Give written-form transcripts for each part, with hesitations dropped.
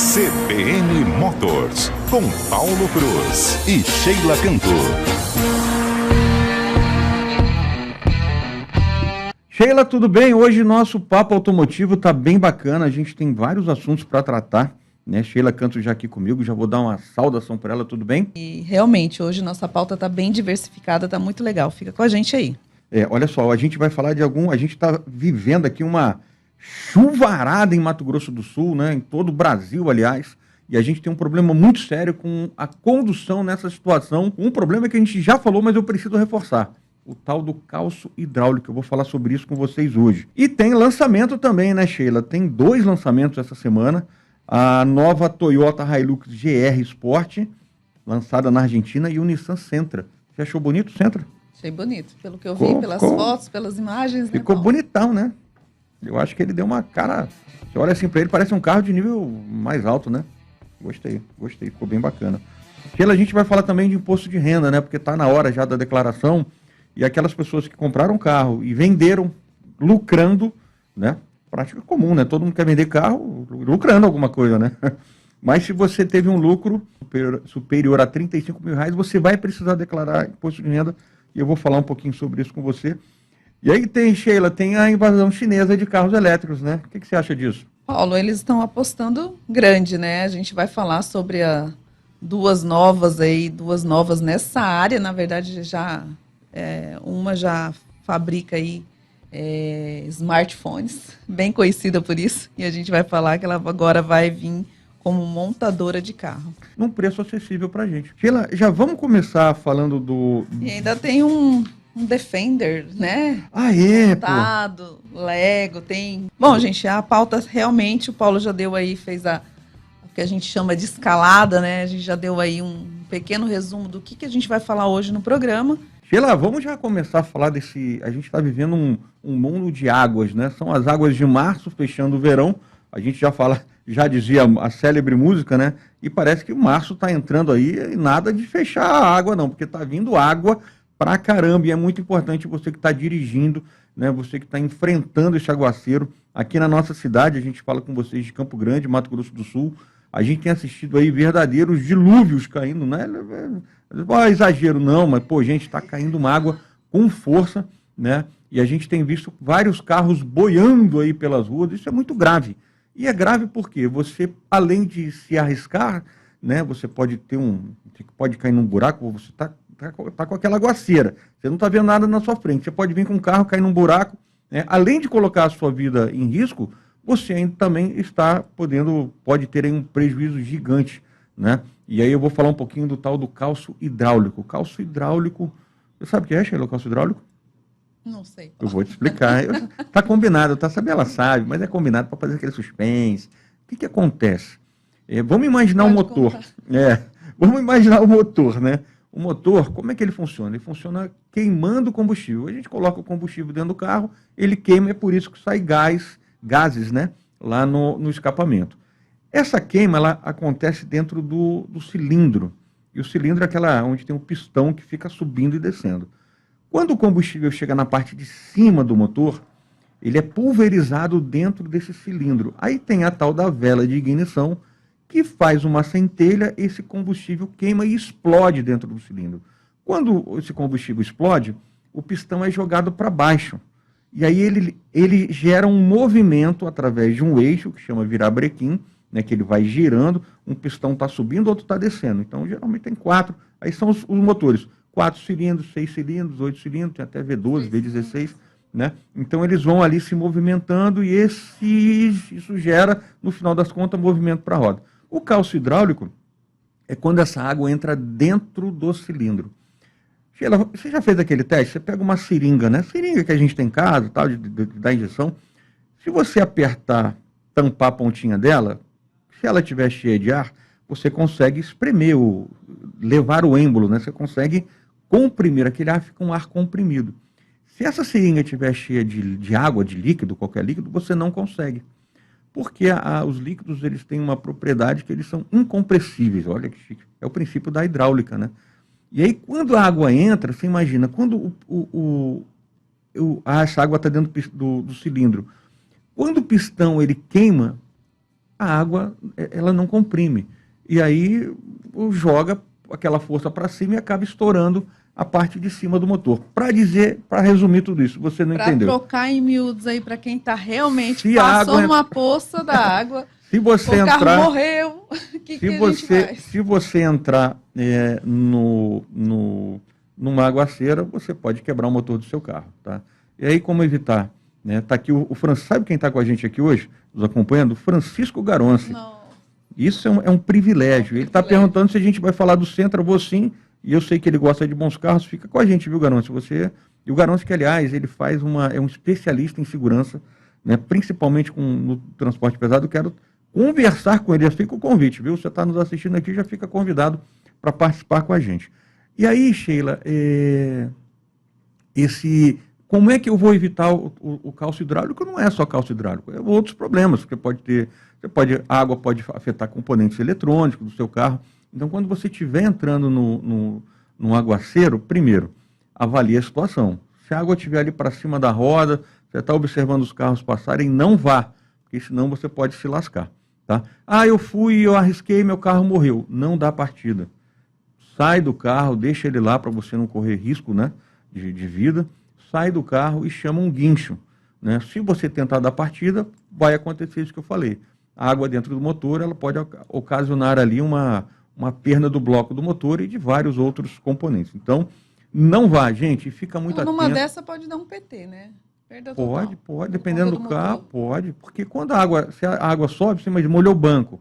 CBN Motors, com Paulo Cruz e Sheila Cantor. Sheila, tudo bem? Hoje nosso papo automotivo tá bem bacana, a gente tem vários assuntos para tratar, né? Sheila Cantor já aqui comigo, já vou dar uma saudação para ela, tudo bem? E realmente, hoje nossa pauta tá bem diversificada, tá muito legal, fica com a gente aí. Olha só, a gente vai falar a gente está vivendo aqui uma chuvarada em Mato Grosso do Sul, né? Em todo o Brasil, aliás, e a gente tem um problema muito sério com a condução nessa situação, um problema que a gente já falou, mas eu preciso reforçar. O tal do calço hidráulico. Eu vou falar sobre isso com vocês hoje. E tem lançamento também, né, Sheila? Tem 2 lançamentos essa semana. A nova Toyota Hilux GR Sport, lançada na Argentina, e o Nissan Sentra. Você achou bonito o Sentra? Achei bonito, pelo que eu vi, pelas fotos, pelas imagens. Ficou né, bonitão, né? Eu acho que ele deu uma cara... Você olha assim pra ele, parece um carro de nível mais alto, né? Gostei, ficou bem bacana. Sheila, a gente vai falar também de imposto de renda, né? Porque tá na hora já da declaração. E aquelas pessoas que compraram carro e venderam lucrando, né? Prática comum, né? Todo mundo quer vender carro lucrando alguma coisa, né? Mas se você teve um lucro superior a R$35 mil, você vai precisar declarar imposto de renda. E eu vou falar um pouquinho sobre isso com você. E aí tem, Sheila, tem a invasão chinesa de carros elétricos, né? O que você acha disso? Paulo, eles estão apostando grande, né? A gente vai falar sobre duas novas nessa área. Na verdade, uma já fabrica aí smartphones, bem conhecida por isso. E a gente vai falar que ela agora vai vir como montadora de carro. Num preço acessível pra gente. Sheila, já vamos começar falando do... E ainda tem um Defender, né? Ah, é, montado, Lego, tem... Bom, gente, a pauta realmente, o Paulo já deu aí, fez o que a gente chama de escalada, né? A gente já deu aí um pequeno resumo do que a gente vai falar hoje no programa. Sheila, vamos já começar a falar desse... A gente está vivendo um mundo de águas, né? São as águas de março, fechando o verão. A gente já dizia a célebre música, né? E parece que o março está entrando aí e nada de fechar a água, não, porque está vindo água pra caramba. E é muito importante você que está dirigindo, né? Você que está enfrentando esse aguaceiro. Aqui na nossa cidade, a gente fala com vocês de Campo Grande, Mato Grosso do Sul. A gente tem assistido aí verdadeiros dilúvios caindo, né? Exagero não, mas, gente, está caindo uma água com força, né? E a gente tem visto vários carros boiando aí pelas ruas. Isso é muito grave. E é grave porque você, além de se arriscar, né? Você pode pode cair num buraco, você tá com aquela aguaceira. Você não está vendo nada na sua frente. Você pode vir com um carro, cair num buraco, né? Além de colocar a sua vida em risco, você ainda também pode ter aí um prejuízo gigante, né? E aí eu vou falar um pouquinho do tal do calço hidráulico. Calço hidráulico, você sabe o que é, Sheila, o calço hidráulico? Não sei. Eu vou te explicar. Tá combinado, sabe, ela sabe, mas é combinado para fazer aquele suspense. O que acontece? Vamos imaginar um motor. Vamos imaginar o motor, né? O motor, como é que ele funciona? Ele funciona queimando combustível. A gente coloca o combustível dentro do carro, ele queima, é por isso que sai gases, né? Lá no escapamento. Essa queima, ela acontece dentro do cilindro. E o cilindro é aquela onde tem um pistão que fica subindo e descendo. Quando o combustível chega na parte de cima do motor, ele é pulverizado dentro desse cilindro. Aí tem a tal da vela de ignição, que faz uma centelha, esse combustível queima e explode dentro do cilindro. Quando esse combustível explode, o pistão é jogado para baixo. E aí ele gera um movimento através de um eixo, que chama virabrequim, né, que ele vai girando, um pistão está subindo, outro está descendo. Então, geralmente tem 4, aí são os motores. 4 cilindros, 6 cilindros, 8 cilindros, tem até V12, V16, né? Então eles vão ali se movimentando e isso gera, no final das contas, movimento para a roda. O calço hidráulico é quando essa água entra dentro do cilindro. Sheila, você já fez aquele teste? Você pega uma seringa, né? Seringa que a gente tem em casa, tal, da injeção. Se você apertar, tampar a pontinha dela, se ela estiver cheia de ar, você consegue espremer, levar o êmbolo, né? Você consegue comprimir aquele ar, fica um ar comprimido. Se essa seringa estiver cheia de água, de líquido, qualquer líquido, você não consegue. Porque os líquidos, eles têm uma propriedade que eles são incompressíveis. Olha que chique. É o princípio da hidráulica, né? E aí, quando a água entra, você imagina, quando essa água está dentro do cilindro, quando o pistão ele queima, a água ela não comprime. E aí joga aquela força para cima e acaba estourando a parte de cima do motor. Para resumir tudo isso, você não entendeu. Para trocar em miúdos aí, para quem está realmente passou numa poça da água, se você o entrar, carro morreu, o que a gente faz? Se você entrar numa aguaceira, você pode quebrar o motor do seu carro. Tá? E aí, como evitar? Né? Tá aqui o Francisco, sabe quem está com a gente aqui hoje, nos acompanhando? Francisco Garonci. Não. Isso é um privilégio. Ele está perguntando se a gente vai falar do Sentra. Eu vou sim, e eu sei que ele gosta de bons carros. Fica com a gente, viu, Garonci? E o Garonci, que aliás, ele é um especialista em segurança, né? Principalmente no transporte pesado. Eu quero conversar com ele. Já fica o convite, viu? Você está nos assistindo aqui, já fica convidado para participar com a gente. E aí, Sheila, como é que eu vou evitar o calço hidráulico? Não é só calço hidráulico, é outros problemas, porque a água pode afetar componentes eletrônicos do seu carro. Então, quando você estiver entrando num aguaceiro, primeiro, avalie a situação. Se a água estiver ali para cima da roda, você está observando os carros passarem, não vá, porque senão você pode se lascar. Tá? Eu arrisquei, meu carro morreu. Não dá partida. Sai do carro, deixa ele lá para você não correr risco, né, de vida. Sai do carro e chama um guincho. Né? Se você tentar dar partida, vai acontecer isso que eu falei. A água dentro do motor, ela pode ocasionar ali uma perda do bloco do motor e de vários outros componentes. Então, não vá, gente, fica muito atento. Numa dessa pode dar um PT, né? Perda total. Pode, dependendo do carro, pode. Porque quando se a água sobe, você imagina, molhou o banco.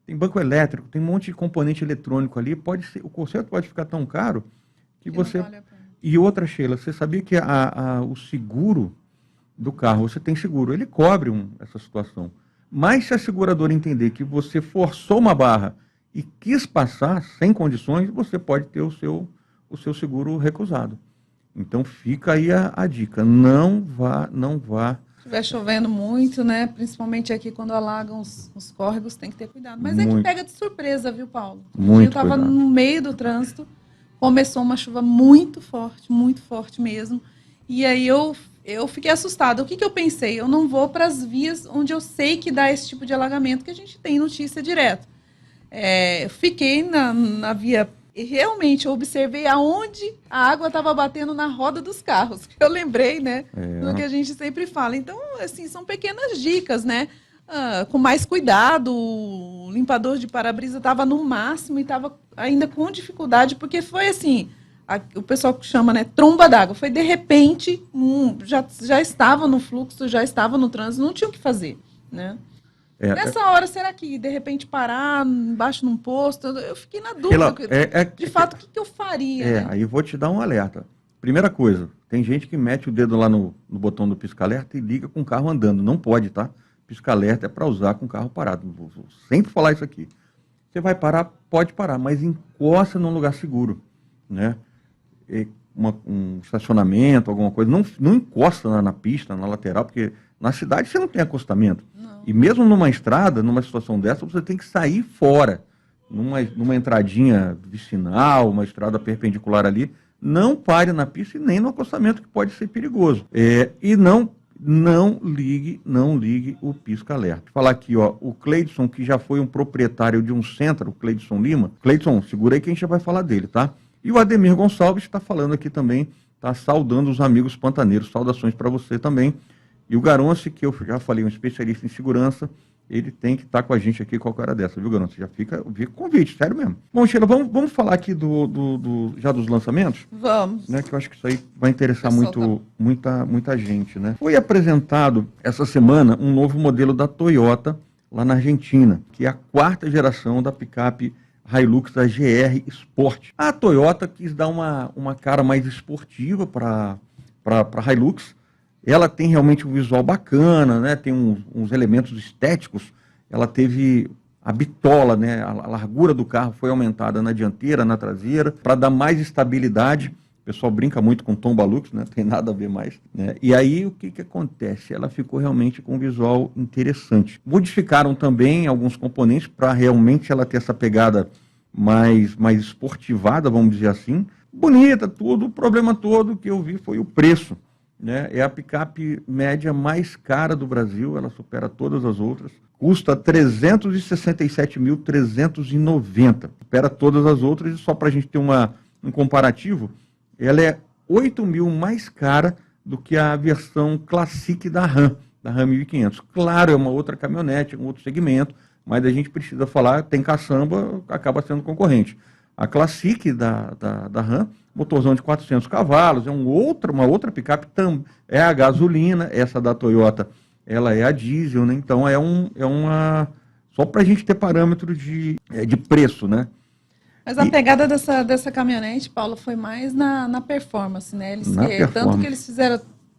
Tem banco elétrico, tem um monte de componente eletrônico ali, o conserto pode ficar tão caro que você... Não vale a pena. E outra, Sheila, você sabia que o seguro do carro, você tem seguro, ele cobre essa situação. Mas se a seguradora entender que você forçou uma barra e quis passar sem condições, você pode ter o seu seguro recusado. Então fica aí a dica, não vá. Se estiver chovendo muito, né? Principalmente aqui quando alagam os córregos, tem que ter cuidado. Mas é que pega de surpresa, viu, Paulo? Eu estava no meio do trânsito, começou uma chuva muito forte mesmo. E aí eu fiquei assustada. O que eu pensei? Eu não vou para as vias onde eu sei que dá esse tipo de alagamento, que a gente tem notícia direto. Eu fiquei na via e realmente eu observei aonde a água estava batendo na roda dos carros. Eu lembrei, né, do que a gente sempre fala. Então, assim, são pequenas dicas, né? Com mais cuidado, o limpador de para-brisa estava no máximo e estava ainda com dificuldade, porque foi assim, o pessoal que chama, né, tromba d'água. Foi de repente, já estava no fluxo, já estava no trânsito, não tinha o que fazer, né? Nessa hora, será que de repente parar embaixo num posto? Eu fiquei na dúvida. De fato, o que eu faria? Né? Aí vou te dar um alerta. Primeira coisa, tem gente que mete o dedo lá no botão do pisca-alerta e liga com o carro andando. Não pode, tá? Pisca-alerta é para usar com o carro parado. Vou sempre falar isso aqui. Você vai parar, pode parar, mas encosta num lugar seguro, né? Um estacionamento, alguma coisa. Não encosta na pista, na lateral, porque na cidade você não tem acostamento. Não. E mesmo numa estrada, numa situação dessa, você tem que sair fora. Numa entradinha vicinal, uma estrada perpendicular ali, não pare na pista e nem no acostamento, que pode ser perigoso. E não ligue o pisca-alerta. Vou falar aqui, ó, o Cleidson, que já foi um proprietário de um Sentra, o Cleidson Lima. Cleidson, segura aí que a gente já vai falar dele, tá? E o Ademir Gonçalves está falando aqui também, está saudando os amigos pantaneiros. Saudações para você também. E o Garonci, que eu já falei, um especialista em segurança, ele tem que estar com a gente aqui qualquer hora dessa, viu, Garonci? Já fica o convite, sério mesmo. Bom, Sheila, vamos falar aqui já dos lançamentos? Vamos. Né, que eu acho que isso aí vai interessar muita gente, né? Foi apresentado essa semana um novo modelo da Toyota, lá na Argentina, que é a 4ª geração da picape Hilux, da GR Sport. A Toyota quis dar uma cara mais esportiva para a Hilux. Ela tem realmente um visual bacana, né? Tem uns elementos estéticos. Ela teve a bitola, né? A largura do carro foi aumentada na dianteira, na traseira, para dar mais estabilidade. O pessoal brinca muito com Tomba Lux, né? Tem nada a ver mais, né? E aí o que acontece? Ela ficou realmente com um visual interessante. Modificaram também alguns componentes para realmente ela ter essa pegada mais esportivada, vamos dizer assim. Bonita, tudo. O problema todo que eu vi foi o preço. Né? É a picape média mais cara do Brasil, ela supera todas as outras, custa R$ 367.390. Supera todas as outras, e só para a gente ter um comparativo, ela é 8 mil mais cara do que a versão Classic da Ram 1500. Claro, é uma outra caminhonete, um outro segmento, mas a gente precisa falar, tem caçamba, acaba sendo concorrente. A Classic da Ram, motorzão de 400 cavalos, é uma outra picape, é a gasolina, essa da Toyota, ela é a diesel, né? Então é uma... Só para a gente ter parâmetro de preço, né? Mas a pegada dessa caminhonete, Paulo, foi mais na performance, né? Tanto que eles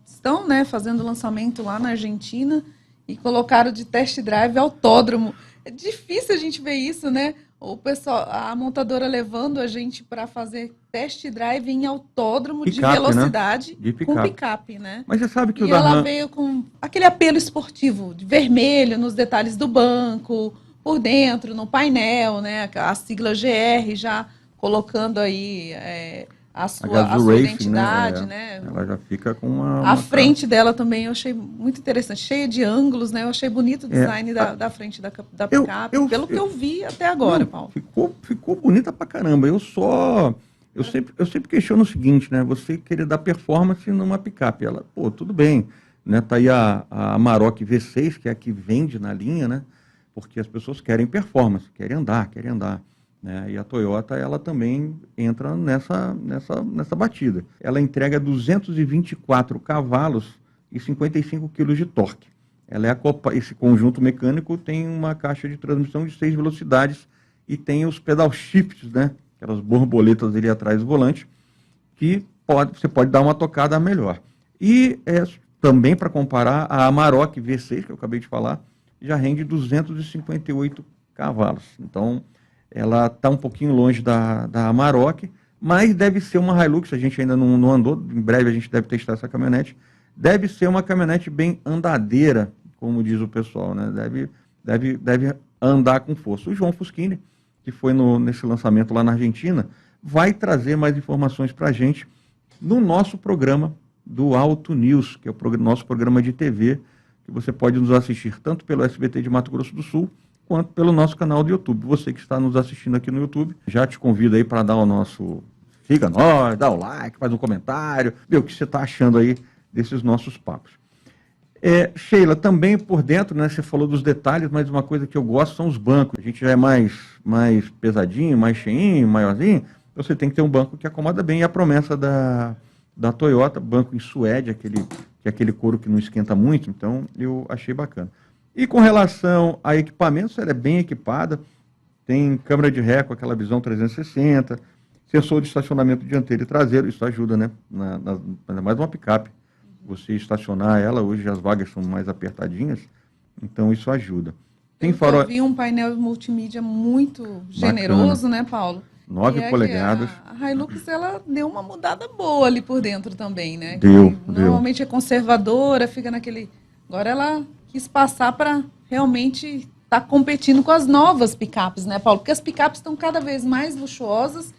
estão, né, fazendo lançamento lá na Argentina e colocaram de test drive autódromo. É difícil a gente ver isso, né? O pessoal, a montadora levando a gente para fazer test drive em autódromo picape, de velocidade, né? Com picape, né? Mas você sabe que ela veio com aquele apelo esportivo, de vermelho nos detalhes do banco, por dentro, no painel, né? A sigla GR já colocando aí a sua identidade, né? Ela já fica com uma... A frente dela também eu achei muito interessante, cheia de ângulos, né? Eu achei bonito o design da frente da picape, pelo que eu vi até agora, Paulo. Ficou bonita pra caramba. Eu sempre questiono o seguinte, né? Você querer dar performance numa picape. Ela, tudo bem, né? Tá aí a Amarok V6, que é a que vende na linha, né? Porque as pessoas querem performance, querem andar. Né? E a Toyota, ela também entra nessa batida. Ela entrega 224 cavalos e 55 quilos de torque. Esse conjunto mecânico tem uma caixa de transmissão de 6 velocidades e tem os pedal shifts, né? Aquelas borboletas ali atrás do volante, que você pode dar uma tocada melhor. E também, para comparar, a Amarok V6, que eu acabei de falar, já rende 258 cavalos. Então, ela está um pouquinho longe da Amarok, mas deve ser uma Hilux, a gente ainda não andou, em breve a gente deve testar essa caminhonete, deve ser uma caminhonete bem andadeira, como diz o pessoal, né? Deve andar com força. O João Fuschini, que foi nesse lançamento lá na Argentina, vai trazer mais informações para a gente no nosso programa do Auto News, que é o nosso programa de TV, que você pode nos assistir tanto pelo SBT de Mato Grosso do Sul, quanto pelo nosso canal do YouTube. Você que está nos assistindo aqui no YouTube, já te convido aí para dar o nosso... Siga nós, dá o like, faz um comentário, vê o que você está achando aí desses nossos papos. Sheila, também por dentro, né, você falou dos detalhes, mas uma coisa que eu gosto são os bancos. A gente já é mais pesadinho, mais cheinho, maiorzinho, você tem que ter um banco que acomoda bem. E a promessa da Toyota, banco em suede, que é aquele couro que não esquenta muito, então eu achei bacana. E com relação a equipamentos, ela é bem equipada, tem câmera de ré com aquela visão 360, sensor de estacionamento dianteiro e traseiro, isso ajuda, né? Ainda mais uma picape. Você estacionar ela, hoje as vagas são mais apertadinhas, então isso ajuda. Tem farol... Eu vi um painel multimídia muito generoso, né, Paulo? 9 polegadas. A Hilux, ela deu uma mudada boa ali por dentro também, né? Deu. Normalmente é conservadora, fica naquele... Agora ela quis passar para realmente estar competindo com as novas picapes, né, Paulo? Porque as picapes estão cada vez mais luxuosas,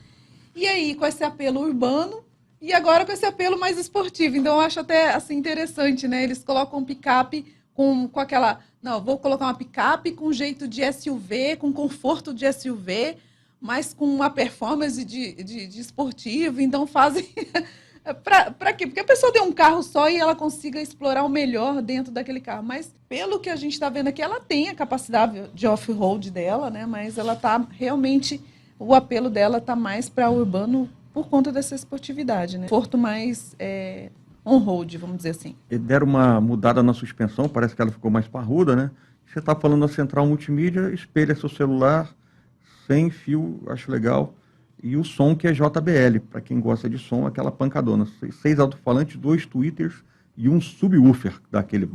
e aí com esse apelo urbano, e agora com esse apelo mais esportivo. Então eu acho até assim interessante, né? Eles colocam picape com aquela... Não, vou colocar uma picape com jeito de SUV, com conforto de SUV, mas com uma performance de esportivo. Então fazem... Para quê? Porque a pessoa tem um carro só e ela consiga explorar o melhor dentro daquele carro. Mas pelo que a gente está vendo aqui, ela tem a capacidade de off-road dela, né? Mas ela está realmente... O apelo dela está mais para urbano por conta dessa esportividade, né? Conforto mais on-road, vamos dizer assim. E deram uma mudada na suspensão, parece que ela ficou mais parruda, né? Você está falando da central multimídia, espelha seu celular, sem fio, acho legal. E o som que é JBL, para quem gosta de som, aquela pancadona. 6 alto-falantes, 2 tweeters e um subwoofer, daquele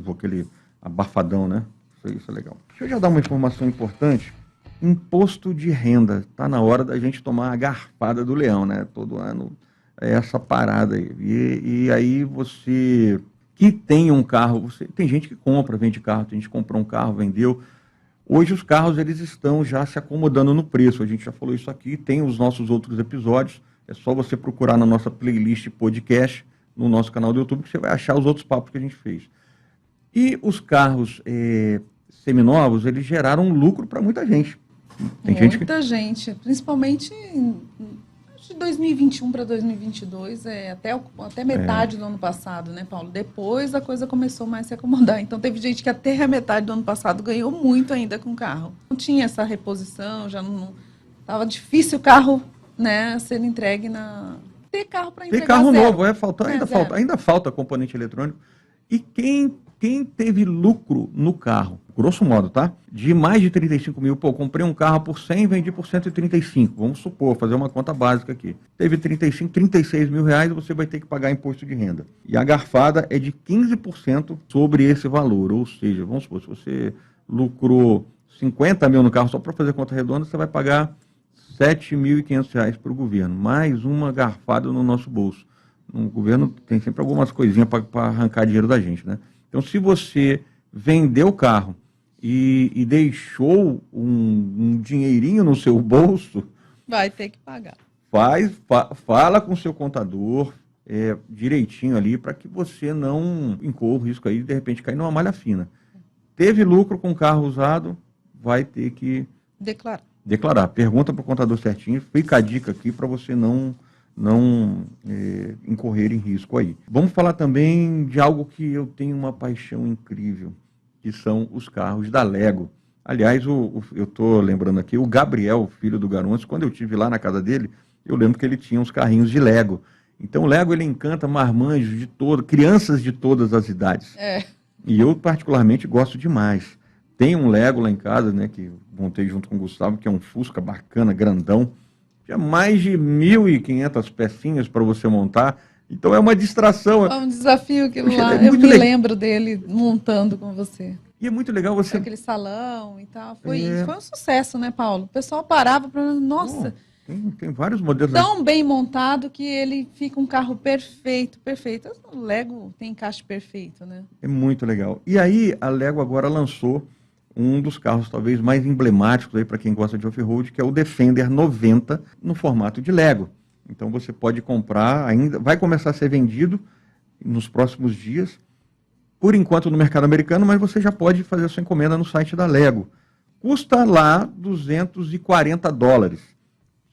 aquele abafadão, né? Isso é legal. Deixa eu já dar uma informação importante. Imposto de renda. Está na hora da gente tomar a garfada do leão, né? Todo ano é essa parada aí. E aí você que tem um carro, tem gente que compra, vende carro, tem gente que comprou um carro, vendeu. Hoje os carros eles estão já se acomodando no preço, a gente já falou isso aqui, tem os nossos outros episódios, é só você procurar na nossa playlist podcast, no nosso canal do YouTube, que você vai achar os outros papos que a gente fez. E os carros seminovos, eles geraram lucro para muita gente. Tem muita gente, principalmente de 2021 para 2022, até metade do ano passado, né, Paulo? Depois a coisa começou mais a se acomodar. Então teve gente que até a metade do ano passado ganhou muito ainda com o carro. Não tinha essa reposição, já não estava difícil o carro, né, ser entregue ter carro para entregar. Ter carro zero. Novo, ainda falta componente eletrônico. E quem teve lucro no carro, grosso modo, tá? De mais de 35 mil, comprei um carro por 100, vendi por 135, vamos supor, fazer uma conta básica aqui. Teve 35, 36 mil reais, você vai ter que pagar imposto de renda. E a garfada é de 15% sobre esse valor, ou seja, vamos supor, se você lucrou 50 mil no carro, só para fazer conta redonda, você vai pagar R$ 7.500 para o governo, mais uma garfada no nosso bolso. O governo tem sempre algumas coisinhas para arrancar dinheiro da gente, né? Então, se você vendeu o carro e deixou um dinheirinho no seu bolso... Vai ter que pagar. Fala com o seu contador direitinho ali para que você não incorra o risco aí de repente cair numa malha fina. Teve lucro com carro usado, vai ter que... Declarar. Pergunta para o contador certinho. Fica a dica aqui para você não incorrer em risco aí. Vamos falar também de algo que eu tenho uma paixão incrível, que são os carros da Lego. Aliás, eu estou lembrando aqui, o Gabriel, filho do Garontes, quando eu estive lá na casa dele, eu lembro que ele tinha uns carrinhos de Lego. Então o Lego, ele encanta marmanjos crianças de todas as idades. E eu particularmente gosto demais. Tem um Lego lá em casa, né, que montei junto com o Gustavo, que é um Fusca bacana, grandão. Tinha mais de 1.500 pecinhas para você montar. Então é uma distração. É um desafio aquilo lá. Eu me lembro dele montando com você. E é muito legal você... Aquele salão e tal. Foi um sucesso, né, Paulo? O pessoal parava para... Nossa... Tem vários modelos. Tão bem montado que ele fica um carro perfeito. O Lego tem encaixe perfeito, né? É muito legal. E aí a Lego agora lançou um dos carros talvez mais emblemáticos aí para quem gosta de off-road, que é o Defender 90 no formato de Lego. Então você pode comprar, ainda vai começar a ser vendido nos próximos dias, por enquanto no mercado americano, mas você já pode fazer a sua encomenda no site da Lego. Custa lá $240. Se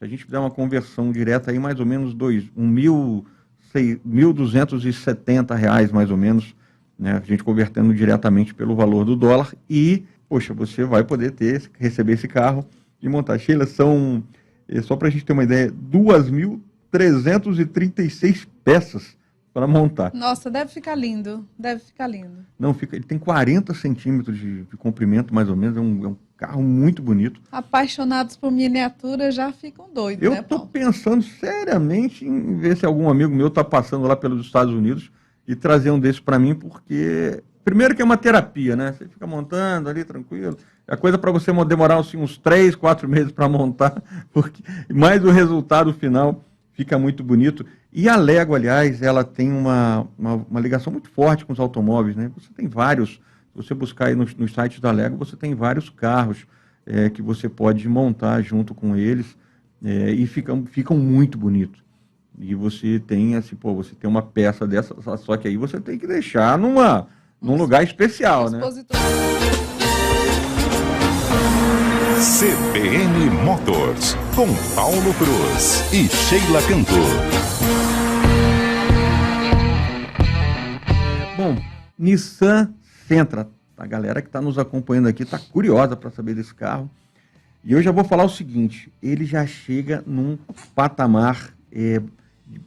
a gente fizer uma conversão direta aí, mais ou menos R$1.270 mais ou menos, né? A gente convertendo diretamente pelo valor do dólar e poxa, você vai poder receber esse carro e montar. Sheila, são, só para a gente ter uma ideia, 2.336 peças para montar. Nossa, deve ficar lindo. Não, ele tem 40 centímetros de comprimento, mais ou menos, é um carro muito bonito. Apaixonados por miniatura já ficam doidos, né, Paulo? Eu estou pensando seriamente em ver se algum amigo meu está passando lá pelos Estados Unidos e trazer um desses para mim, porque... Primeiro que é uma terapia, né? Você fica montando ali, tranquilo. A coisa para você demorar assim, uns 3, 4 meses para montar, mas o resultado final fica muito bonito. E a Lego, aliás, ela tem uma ligação muito forte com os automóveis, né? Você tem vários, se você buscar aí nos sites da Lego, você tem vários carros que você pode montar junto com eles e ficam muito bonitos. E você tem assim, você tem uma peça dessa, só que aí você tem que deixar num lugar especial, né? CBN Motors, com Paulo Cruz e Sheila Cantor. Bom, Nissan Sentra, a galera que está nos acompanhando aqui está curiosa para saber desse carro. E eu já vou falar o seguinte, ele já chega num patamar,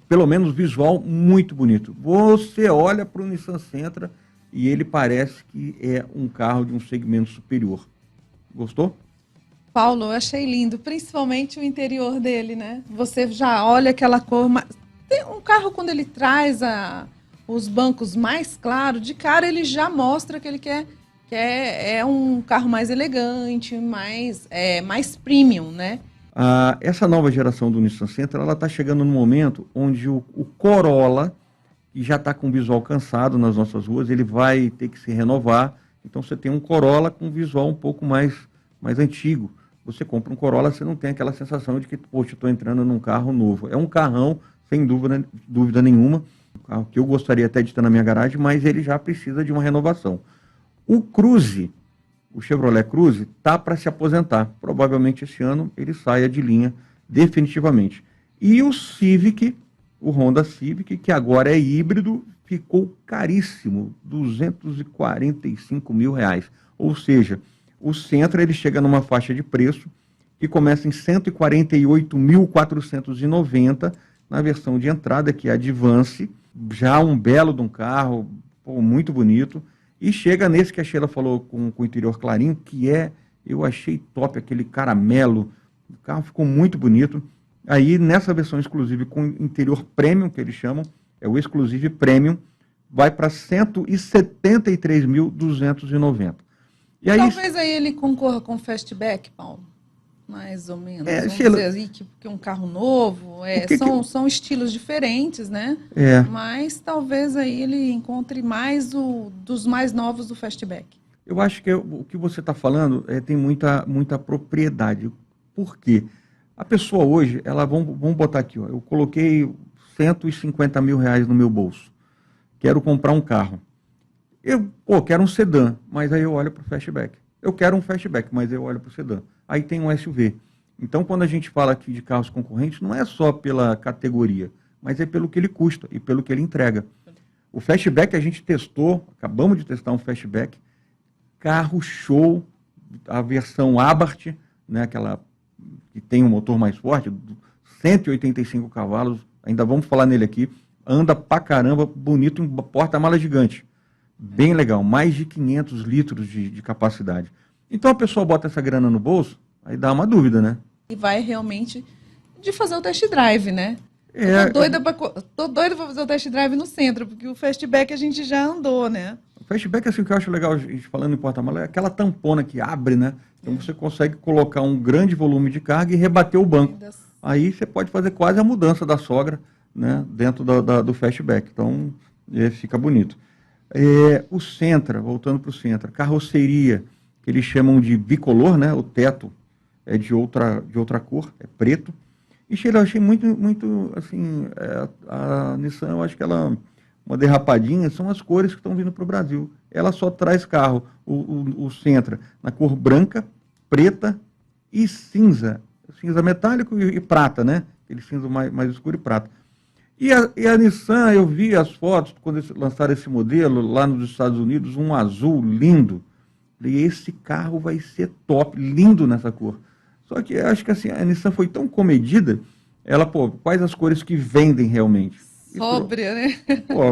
pelo menos visual, muito bonito. Você olha para o Nissan Sentra e ele parece que é um carro de um segmento superior. Gostou? Paulo, eu achei lindo, principalmente o interior dele, né? Você já olha aquela cor... Tem um carro, quando ele traz os bancos mais claros, de cara ele já mostra que ele é um carro mais elegante, mais premium, né? Essa nova geração do Nissan Sentra, ela está chegando no momento onde o Corolla, que já está com o visual cansado nas nossas ruas, ele vai ter que se renovar. Então você tem um Corolla com um visual um pouco mais antigo. Você compra um Corolla, você não tem aquela sensação de que, poxa, estou entrando num carro novo. É um carrão, sem dúvida nenhuma, um carro que eu gostaria até de ter na minha garagem, mas ele já precisa de uma renovação. O Cruze o Chevrolet Cruze está para se aposentar. Provavelmente esse ano ele saia de linha definitivamente. E o Civic, o Honda Civic, que agora é híbrido, ficou caríssimo, R$245 mil. Ou seja, o Sentra ele chega numa faixa de preço que começa em 148.490 na versão de entrada, que é a Advance, já um belo de um carro, pô, muito bonito, e chega nesse que a Sheila falou com o interior clarinho, que eu achei top, aquele caramelo, o carro ficou muito bonito. Aí nessa versão exclusiva com interior premium, que eles chamam, é o Exclusive Premium, vai para 173.290. E aí, talvez aí ele concorra com o Fastback, Paulo. Mais ou menos. Vamos Sheila, dizer assim, que um carro novo. São estilos diferentes, né? Mas talvez aí ele encontre mais dos mais novos do Fastback. Eu acho que o que você está falando tem muita propriedade. Por quê? A pessoa hoje, vamos botar aqui, ó, eu coloquei R$150 mil no meu bolso. Quero comprar um carro. Eu quero um sedã, mas aí eu olho para o Fastback. Eu quero um Fastback, mas eu olho para o sedã. Aí tem um SUV. Então, quando a gente fala aqui de carros concorrentes, não é só pela categoria, mas é pelo que ele custa e pelo que ele entrega. O Fastback a gente testou, acabamos de testar um Fastback, carro show, a versão Abarth, né, aquela que tem um motor mais forte, 185 cavalos, ainda vamos falar nele aqui, anda pra caramba, bonito, em porta-mala gigante. Bem legal, mais de 500 litros de capacidade. Então a pessoa bota essa grana no bolso, aí dá uma dúvida, né? E vai realmente de fazer o test drive, né? Tô doida pra fazer o test drive no centro, porque o Fastback a gente já andou, né? O Fastback, assim, o que eu acho legal, a gente falando em porta-mala, é aquela tampona que abre, né? Então você consegue colocar um grande volume de carga e rebater o banco. Aí você pode fazer quase a mudança da sogra, né? Dentro do Fastback. Então fica bonito. O Sentra, voltando para o Sentra, carroceria, que eles chamam de bicolor, né? O teto é de outra cor, é preto. E Sheila, eu achei muito assim, a Nissan, eu acho que ela, uma derrapadinha, são as cores que estão vindo para o Brasil. Ela só traz carro, o Sentra, na cor branca, preta e cinza. Cinza metálico e prata, né? Aquele cinza mais escuro e prata. E a Nissan, eu vi as fotos, quando eles lançaram esse modelo, lá nos Estados Unidos, um azul lindo. E esse carro vai ser top, lindo nessa cor. Só que eu acho que assim, a Nissan foi tão comedida, ela, quais as cores que vendem realmente? Sóbria, né?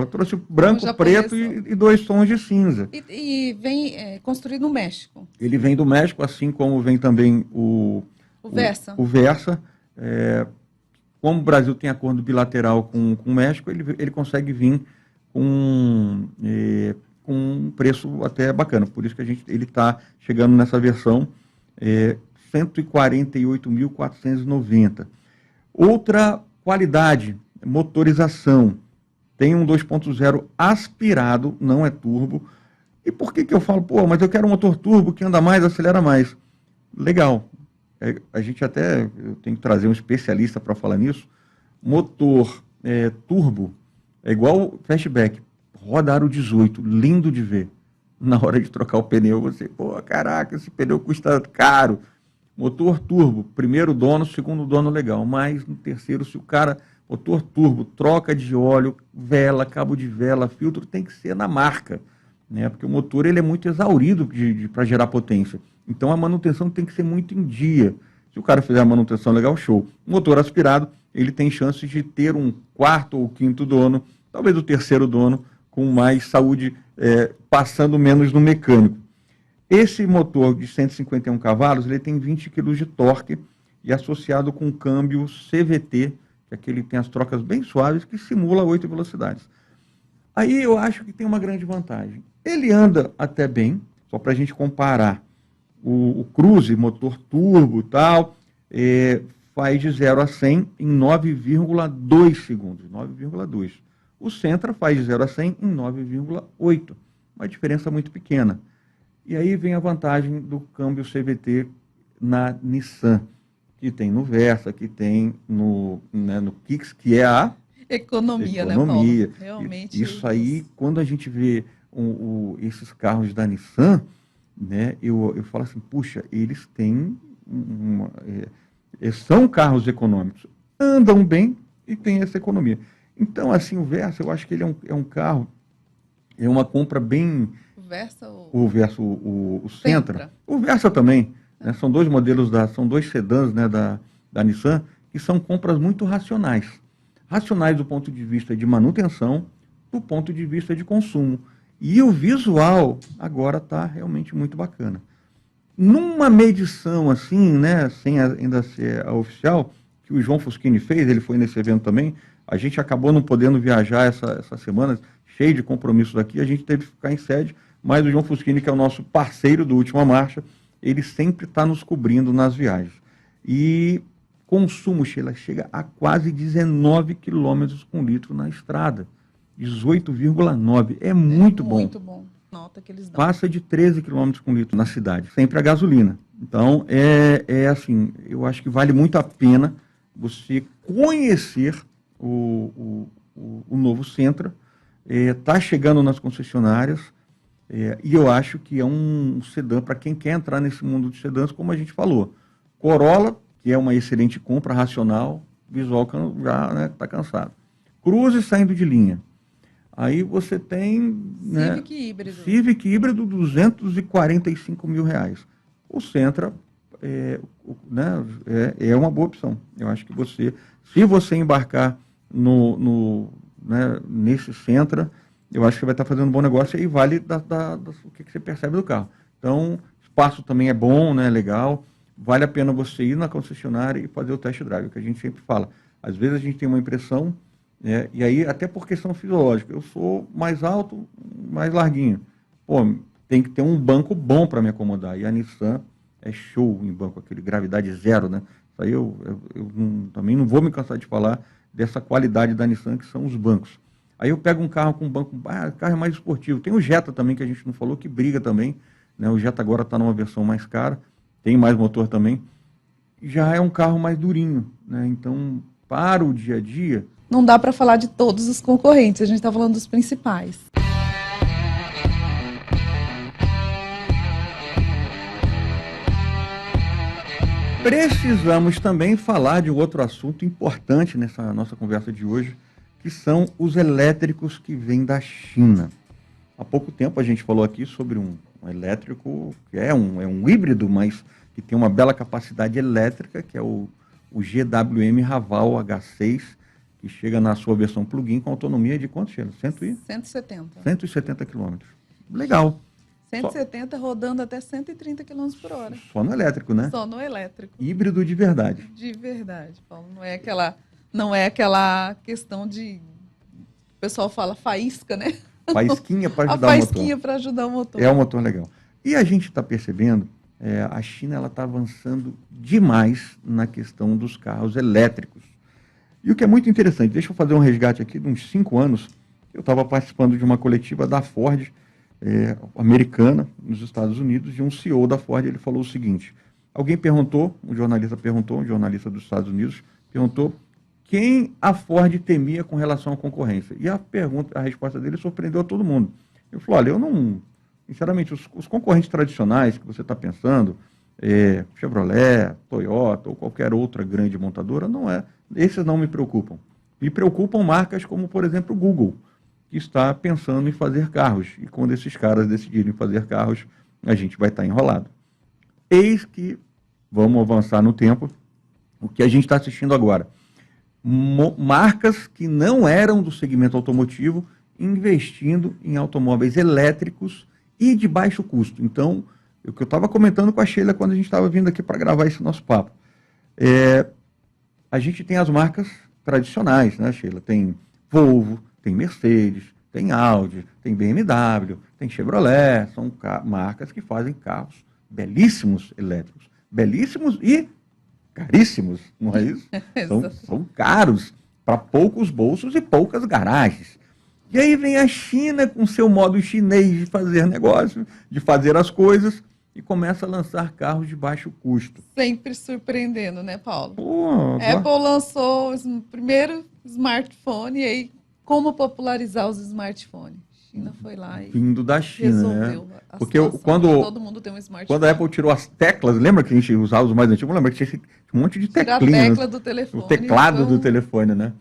Trouxe branco, preto e 2 tons de cinza. E vem construído no México. Ele vem do México, assim como vem também o Versa. O Versa. Como o Brasil tem acordo bilateral com o México, ele consegue vir com um preço até bacana. Por isso que ele está chegando nessa versão 148.490. Outra qualidade, motorização. Tem um 2.0 aspirado, não é turbo. E por que eu falo, mas eu quero um motor turbo que anda mais, acelera mais? Legal. A gente eu tenho que trazer um especialista para falar nisso. Motor turbo é igual o Fastback. Roda aro 18, lindo de ver. Na hora de trocar o pneu, você, caraca, esse pneu custa caro. Motor turbo, primeiro dono, segundo dono, legal. Mas no terceiro, se o cara, motor turbo, troca de óleo, vela, cabo de vela, filtro, tem que ser na marca, né? Porque o motor ele é muito exaurido para gerar potência. Então a manutenção tem que ser muito em dia. Se o cara fizer a manutenção legal, show. O motor aspirado, ele tem chance de ter um quarto ou quinto dono, talvez o terceiro dono, com mais saúde, passando menos no mecânico. Esse motor de 151 cavalos, ele tem 20 kg de torque e associado com um câmbio CVT, que aquele tem as trocas bem suaves, que simula 8 velocidades. Aí eu acho que tem uma grande vantagem. Ele anda até bem, só para a gente comparar. O Cruze, motor turbo e tal, faz de 0 a 100 em 9,2 segundos. 9,2. O Sentra faz de 0 a 100 em 9,8. Uma diferença muito pequena. E aí vem a vantagem do câmbio CVT na Nissan, que tem no Versa, que tem no Kicks, que é a economia. Né, Paulo? Realmente. Isso aí, quando a gente vê esses carros da Nissan, né, eu falo assim, puxa, eles têm são carros econômicos, andam bem e têm essa economia. Então, assim, o Versa, eu acho que ele é um carro, é uma compra bem... O Versa, o Sentra. O Versa também. Né, são dois modelos, são dois sedãs, né, da Nissan, que são compras muito racionais. Racionais do ponto de vista de manutenção, do ponto de vista de consumo. E o visual agora está realmente muito bacana. Numa medição assim, né, sem ainda ser a oficial, que o João Fuschini fez, ele foi nesse evento também, a gente acabou não podendo viajar essa semana, cheio de compromissos aqui, a gente teve que ficar em sede, mas o João Fuschini, que é o nosso parceiro do Última Marcha, ele sempre está nos cobrindo nas viagens. E consumo, Sheila, chega a quase 19 quilômetros com litro na estrada. 18,9. É muito bom. Muito bom. Nota que eles dão. Passa de 13 quilômetros com litro na cidade. Sempre a gasolina. Então, é assim, eu acho que vale muito a pena você conhecer o novo Sentra. Está chegando nas concessionárias. E eu acho que é um sedã para quem quer entrar nesse mundo de sedãs, como a gente falou. Corolla, que é uma excelente compra, racional, visual já está cansado. Cruze saindo de linha. Aí você tem... Civic híbrido. Civic híbrido, R$245 mil. O Sentra é uma boa opção. Eu acho que se você embarcar nesse Sentra, eu acho que vai estar fazendo um bom negócio e aí vale o que você percebe do carro. Então, espaço também é bom, né, legal. Vale a pena você ir na concessionária e fazer o test drive, que a gente sempre fala. Às vezes a gente tem uma impressão... e aí, até por questão fisiológica, eu sou mais alto, mais larguinho. Pô, tem que ter um banco bom para me acomodar. E a Nissan é show em banco, aquele gravidade zero, né? Isso aí eu também não vou me cansar de falar dessa qualidade da Nissan, que são os bancos. Aí eu pego um carro com banco, o carro é mais esportivo. Tem o Jetta também, que a gente não falou, que briga também. Né? O Jetta agora está numa versão mais cara, tem mais motor também. Já é um carro mais durinho, né? Então, para o dia a dia... Não dá para falar de todos os concorrentes, a gente está falando dos principais. Precisamos também falar de um outro assunto importante nessa nossa conversa de hoje, que são os elétricos que vêm da China. Há pouco tempo a gente falou aqui sobre um elétrico que é um híbrido, mas que tem uma bela capacidade elétrica, que é o GWM Raval H6, que chega na sua versão plug-in com autonomia de quanto, Sheila? 170. 170 quilômetros. Legal. 170 rodando até 130 km por hora. Só no elétrico, né? Só no elétrico. Híbrido de verdade. De verdade, Paulo. Não é aquela questão de... O pessoal fala faísca, né? Faísquinha para ajudar o motor. A faísquinha para ajudar o motor. É um motor legal. E a gente está percebendo, a China está avançando demais na questão dos carros elétricos. E o que é muito interessante, deixa eu fazer um resgate aqui de uns 5 anos, eu estava participando de uma coletiva da Ford, americana, nos Estados Unidos, e um CEO da Ford, ele falou o seguinte, um jornalista dos Estados Unidos, perguntou quem a Ford temia com relação à concorrência. E a resposta dele surpreendeu a todo mundo. Ele falou, olha, eu não... Sinceramente, os concorrentes tradicionais que você está pensando, Chevrolet, Toyota ou qualquer outra grande montadora, esses não me preocupam. Me preocupam marcas como, por exemplo, o Google, que está pensando em fazer carros. E quando esses caras decidirem fazer carros, a gente vai estar enrolado. Eis que, vamos avançar no tempo, o que a gente está assistindo agora. Marcas que não eram do segmento automotivo investindo em automóveis elétricos e de baixo custo. Então, o que eu estava comentando com a Sheila quando a gente estava vindo aqui para gravar esse nosso papo. A gente tem as marcas tradicionais, né, Sheila? Tem Volvo, tem Mercedes, tem Audi, tem BMW, tem Chevrolet. São marcas que fazem carros belíssimos elétricos. Belíssimos e caríssimos, não é isso? São caros para poucos bolsos e poucas garagens. E aí vem a China com seu modo chinês de fazer negócio, de fazer as coisas, e começa a lançar carros de baixo custo. Sempre surpreendendo, né, Paulo? Apple lançou o primeiro smartphone, e aí como popularizar os smartphones? China foi lá e vindo da China, resolveu né? a Porque situação, quando todo mundo tem um smartphone. Quando a Apple tirou as teclas, lembra que a gente usava os mais antigos? Lembra que tinha um monte de Tirar a teclinhas, tecla do telefone. o teclado do telefone, né?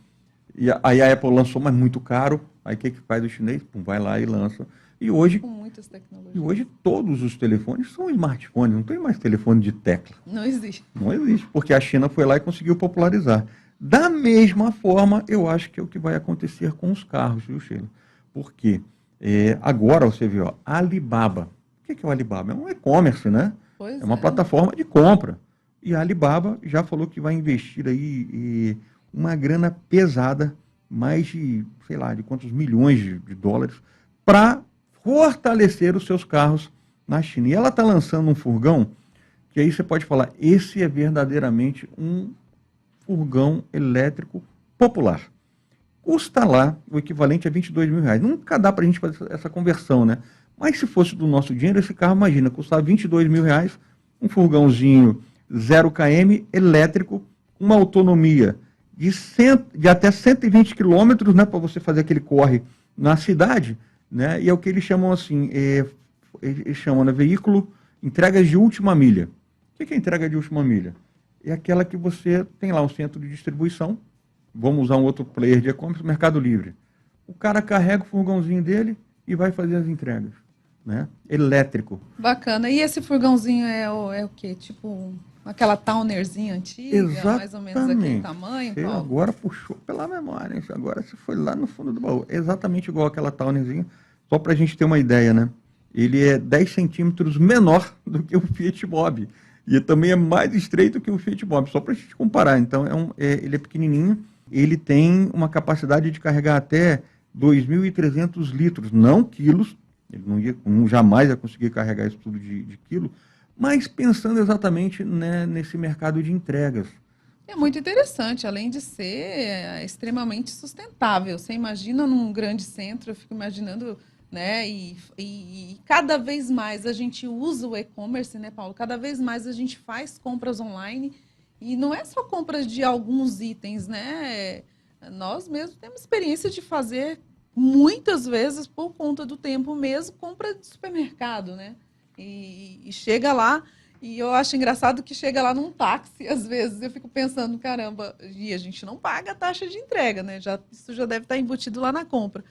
E aí a Apple lançou, mas muito caro. Aí o que faz o chinês? Pum, vai lá e lança. E hoje, Com muitas tecnologias. e hoje todos os telefones são smartphones, não tem mais telefone de tecla. Não existe. Não existe, porque a China foi lá e conseguiu popularizar. Da mesma forma, eu acho que é o que vai acontecer com os carros, viu, Sheila? Porque agora você viu, ó, Alibaba. O que é o Alibaba? É um e-commerce, né? Pois É uma plataforma de compra. E a Alibaba já falou que vai investir aí uma grana pesada, mais de, sei lá, de quantos milhões de dólares, para fortalecer os seus carros na China. E ela está lançando um furgão, que aí você pode falar, esse é verdadeiramente um furgão elétrico popular. Custa lá o equivalente a R$ 22.000. Nunca dá para a gente fazer essa conversão, né? Mas se fosse do nosso dinheiro, esse carro, imagina, custava R$ 22.000, um furgãozinho 0 km, elétrico, uma autonomia de até 120 quilômetros, né, para você fazer aquele corre na cidade, né? E é o que eles chamam assim, eles chamam, né, veículo entregas de última milha. O que é entrega de última milha? É aquela que você tem lá um centro de distribuição, vamos usar um outro player de e-commerce, Mercado Livre. O cara carrega o furgãozinho dele e vai fazer as entregas, né? Elétrico. Bacana. E esse furgãozinho é o quê? Tipo aquela Townerzinha antiga? Exatamente. Mais ou menos aquele tamanho? Você agora puxou pela memória, hein? Agora você foi lá no fundo do baú. Exatamente igual aquela Townerzinha, só para a gente ter uma ideia, né? Ele é 10 centímetros menor do que o Fiat Mobi. E também é mais estreito que o Fiat Mobi, só para a gente comparar. Então, ele é pequenininho, ele tem uma capacidade de carregar até 2.300 litros, não quilos. Ele jamais ia conseguir carregar isso tudo de quilo, mas pensando exatamente, né, nesse mercado de entregas. É muito interessante, além de ser extremamente sustentável. Você imagina num grande centro, eu fico imaginando, né? E cada vez mais a gente usa o e-commerce, né, Paulo? Cada vez mais a gente faz compras online e não é só compras de alguns itens, né? Nós mesmos temos experiência de fazer muitas vezes, por conta do tempo mesmo, compra de supermercado, né? E chega lá, e eu acho engraçado que chega lá num táxi, às vezes, eu fico pensando, caramba, e a gente não paga a taxa de entrega, né? Isso já deve estar embutido lá na compra.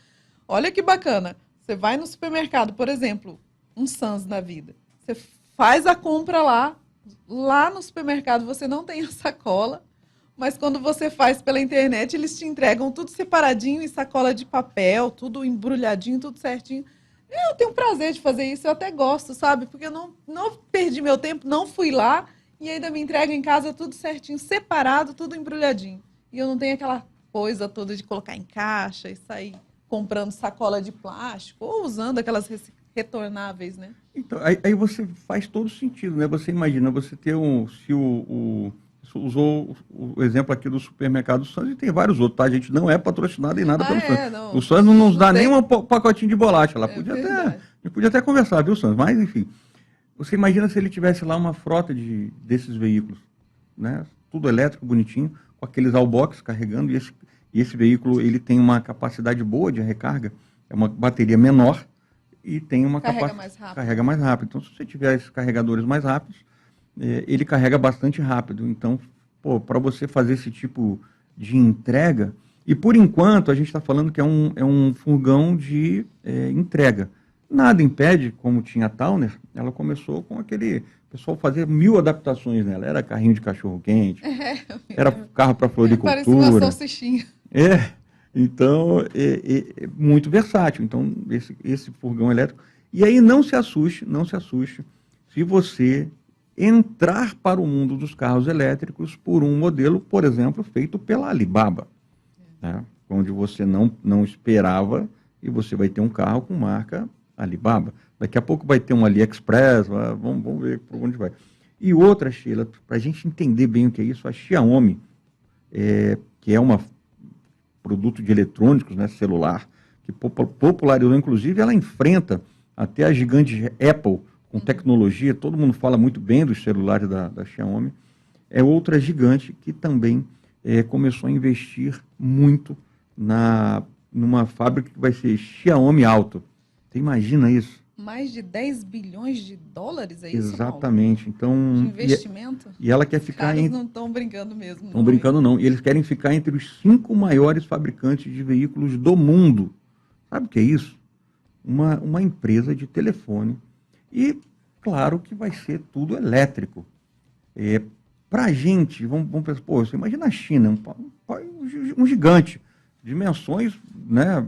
Olha que bacana, você vai no supermercado, por exemplo, um Sam's da vida, você faz a compra lá no supermercado você não tem a sacola, mas quando você faz pela internet, eles te entregam tudo separadinho em sacola de papel, tudo embrulhadinho, tudo certinho. Eu tenho prazer de fazer isso, eu até gosto, sabe? Porque eu não perdi meu tempo, não fui lá e ainda me entrega em casa tudo certinho, separado, tudo embrulhadinho. E eu não tenho aquela coisa toda de colocar em caixa e sair comprando sacola de plástico ou usando aquelas retornáveis, né? Então, aí você faz todo sentido, né? Você imagina, você ter usou o exemplo aqui do supermercado Sam's e tem vários outros, tá? A gente não é patrocinado em nada pelo Sam's. O Sam's não nos dá nem um pacotinho de bolacha lá. A gente podia até conversar, viu, Sam's? Mas, enfim, você imagina se ele tivesse lá uma frota desses veículos, né? Tudo elétrico, bonitinho, com aqueles all-box carregando, e esse veículo ele tem uma capacidade boa de recarga, é uma bateria menor e tem uma capacidade... Carrega mais rápido. Então, se você tiver esses carregadores mais rápidos, ele carrega bastante rápido. Então, para você fazer esse tipo de entrega, e por enquanto a gente está falando que é um furgão de entrega. Nada impede, como tinha a Towner, ela começou com aquele... O pessoal fazia 1000 adaptações nela. Era carrinho de cachorro-quente, era carro para floricultura. Parecia uma salsichinha. Então, é muito versátil. Então, esse furgão elétrico... E aí não se assuste se você entrar para o mundo dos carros elétricos por um modelo, por exemplo, feito pela Alibaba, né? Onde você não esperava e você vai ter um carro com marca Alibaba. Daqui a pouco vai ter um AliExpress, vamos ver por onde vai. E outra, Sheila, para a gente entender bem o que é isso, a Xiaomi, que é um produto de eletrônicos, né, celular, que popularizou, inclusive, ela enfrenta até a gigante Apple, com tecnologia, todo mundo fala muito bem dos celulares da Xiaomi, é outra gigante que também começou a investir muito numa fábrica que vai ser Xiaomi Auto. Você imagina isso? Mais de 10 bilhões de dólares, é isso, Exatamente. Então, de investimento? E ela quer ficar Eles não estão brincando mesmo. Estão brincando não. E eles querem ficar entre os 5 maiores fabricantes de veículos do mundo. Sabe o que é isso? Uma empresa de telefone. E, claro, que vai ser tudo elétrico. Para a gente, vamos pensar, pô, você imagina a China, um gigante, dimensões, né,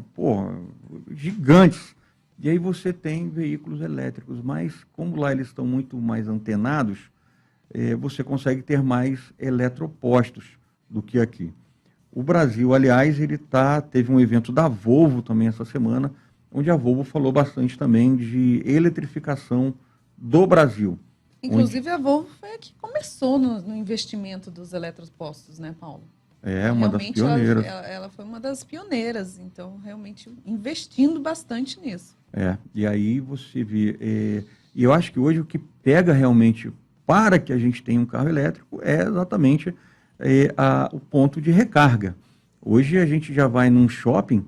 gigantes. E aí você tem veículos elétricos, mas como lá eles estão muito mais antenados, você consegue ter mais eletropostos do que aqui. O Brasil, aliás, teve um evento da Volvo também essa semana, onde a Volvo falou bastante também de eletrificação do Brasil. Inclusive a Volvo foi a que começou no investimento dos eletropostos, né, Paulo? Uma das pioneiras. Ela foi uma das pioneiras, então realmente investindo bastante nisso. E aí você vê, e eu acho que hoje o que pega realmente para que a gente tenha um carro elétrico é exatamente o ponto de recarga. Hoje a gente já vai num shopping,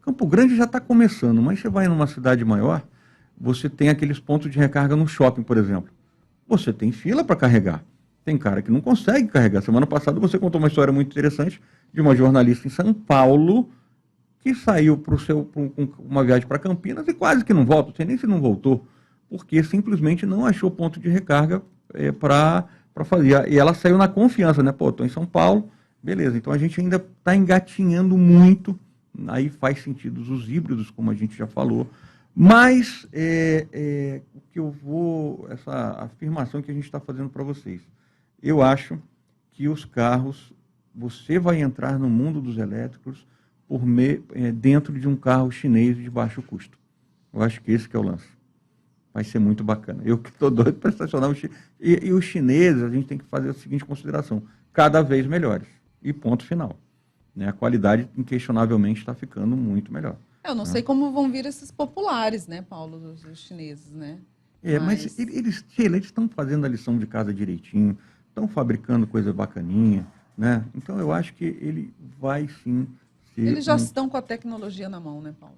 Campo Grande já está começando, mas você vai numa cidade maior, você tem aqueles pontos de recarga no shopping, por exemplo. Você tem fila para carregar. Tem cara que não consegue carregar. Semana passada você contou uma história muito interessante de uma jornalista em São Paulo que saiu para uma viagem para Campinas e quase que não volta, não sei nem se não voltou, porque simplesmente não achou ponto de recarga para fazer. E ela saiu na confiança, né? Pô, estou em São Paulo, beleza. Então a gente ainda está engatinhando muito, aí faz sentido os híbridos, como a gente já falou, mas o que essa afirmação que a gente está fazendo para vocês, eu acho que os carros, você vai entrar no mundo dos elétricos dentro de um carro chinês de baixo custo. Eu acho que esse que é o lance. Vai ser muito bacana. Eu que estou doido para estacionar e os chineses, a gente tem que fazer a seguinte consideração, cada vez melhores. E ponto final. Né? A qualidade, inquestionavelmente, está ficando muito melhor. Eu não sei como vão vir esses populares, né, Paulo, dos chineses, né? Mas eles estão fazendo a lição de casa direitinho, estão fabricando coisa bacaninha, né? Então eu acho que ele vai sim ser... Eles já estão com a tecnologia na mão, né, Paulo?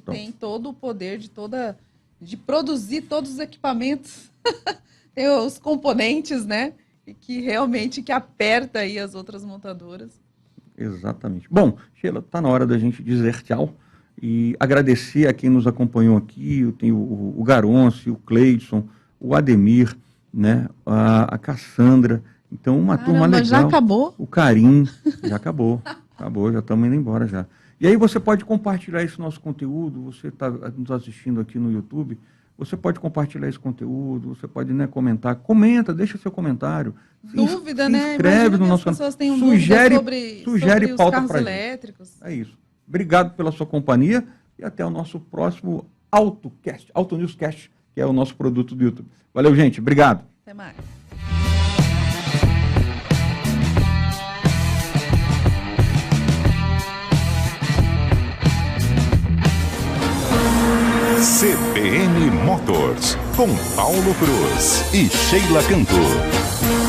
Tem todo o poder de produzir todos os equipamentos, tem os componentes, né? E que realmente aperta aí as outras montadoras. Exatamente. Bom, Sheila, está na hora da gente dizer tchau. E agradecer a quem nos acompanhou aqui, eu tenho o Garonce, o Cleidson, o Ademir, né, a Cassandra, então uma turma legal. Já acabou? O Karim, já acabou, já estamos indo embora já. E aí você pode compartilhar esse nosso conteúdo, você está nos assistindo aqui no YouTube, você pode compartilhar esse conteúdo, você pode, né, comentar, deixa seu comentário. Dúvida, se inscreve no nosso canal. Sugere sobre pauta os carros pra elétricos. Gente. É isso. Obrigado pela sua companhia e até o nosso próximo Auto Newscast, que é o nosso produto do YouTube. Valeu, gente. Obrigado. Até mais. CBN Motors, com Paulo Cruz e Sheila Cantor.